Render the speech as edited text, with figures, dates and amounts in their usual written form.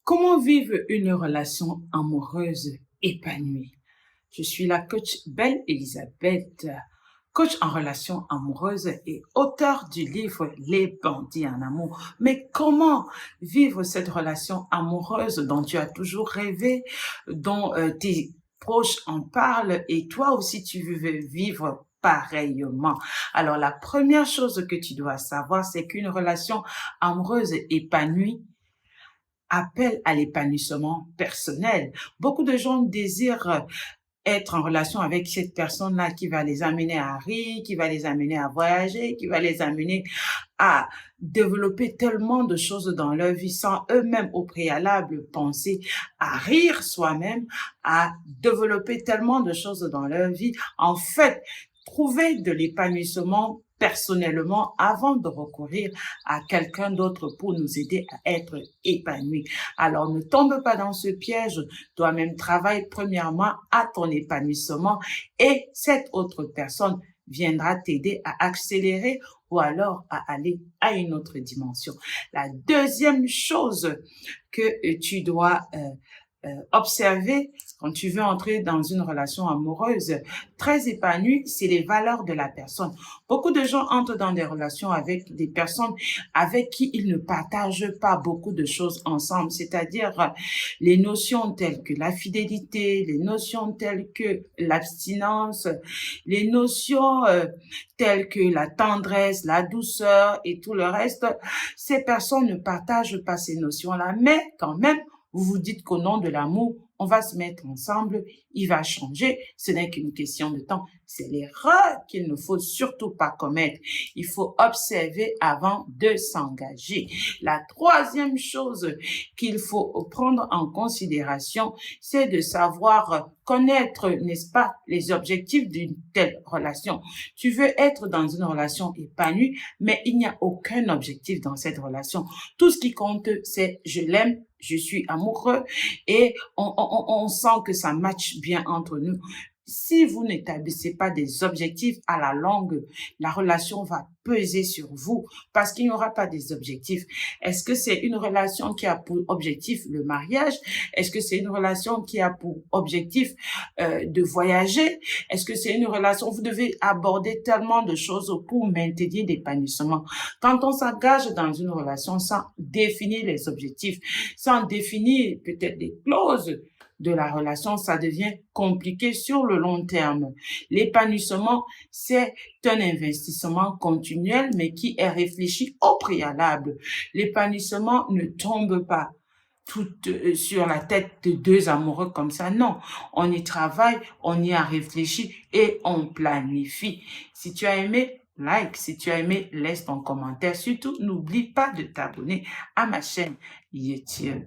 Comment vivre une relation amoureuse épanouie? Je suis la coach Belle Elisabeth, coach en relation amoureuse et auteure du livre Les bandits en amour. Mais comment vivre cette relation amoureuse dont tu as toujours rêvé, dont tes proches en parlent et toi aussi tu veux vivre pareillement? Alors la première chose que tu dois savoir, c'est qu'une relation amoureuse épanouie appelle à l'épanouissement personnel. Beaucoup de gens désirent être en relation avec cette personne-là qui va les amener à rire, qui va les amener à voyager, qui va les amener à développer tellement de choses dans leur vie sans eux-mêmes au préalable penser à rire soi-même, à développer tellement de choses dans leur vie. En fait, trouver de l'épanouissement personnellement avant de recourir à quelqu'un d'autre pour nous aider à être épanouis. Alors, ne tombe pas dans ce piège. Toi-même, travaille premièrement à ton épanouissement et cette autre personne viendra t'aider à accélérer ou alors à aller à une autre dimension. La deuxième chose que tu dois observer quand tu veux entrer dans une relation amoureuse très épanouie, c'est les valeurs de la personne. Beaucoup de gens entrent dans des relations avec des personnes avec qui ils ne partagent pas beaucoup de choses ensemble, c'est-à-dire les notions telles que la fidélité, les notions telles que l'abstinence, les notions telles que la tendresse, la douceur et tout le reste. Ces personnes ne partagent pas ces notions-là, mais quand même, vous vous dites qu'au nom de l'amour, on va se mettre ensemble, il va changer. Ce n'est qu'une question de temps. C'est l'erreur qu'il ne faut surtout pas commettre. Il faut observer avant de s'engager. La troisième chose qu'il faut prendre en considération, c'est de savoir connaître, n'est-ce pas, les objectifs d'une telle relation. Tu veux être dans une relation épanouie, mais il n'y a aucun objectif dans cette relation. Tout ce qui compte, c'est je l'aime, je suis amoureux et on sent que ça matche bien entre nous. Si vous n'établissez pas des objectifs à la longue, la relation va peser sur vous parce qu'il n'y aura pas des objectifs. Est-ce que c'est une relation qui a pour objectif le mariage? Est-ce que c'est une relation qui a pour objectif de voyager? Est-ce que c'est une relation, vous devez aborder tellement de choses pour maintenir l'épanouissement. Quand on s'engage dans une relation sans définir les objectifs, sans définir peut-être des clauses de la relation, ça devient compliqué sur le long terme. L'épanouissement, c'est un investissement continuel, mais qui est réfléchi au préalable. L'épanouissement ne tombe pas tout sur la tête de deux amoureux comme ça. Non, on y travaille, on y a réfléchi et on planifie. Si tu as aimé, like. Si tu as aimé, laisse ton commentaire. Surtout, n'oublie pas de t'abonner à ma chaîne YouTube.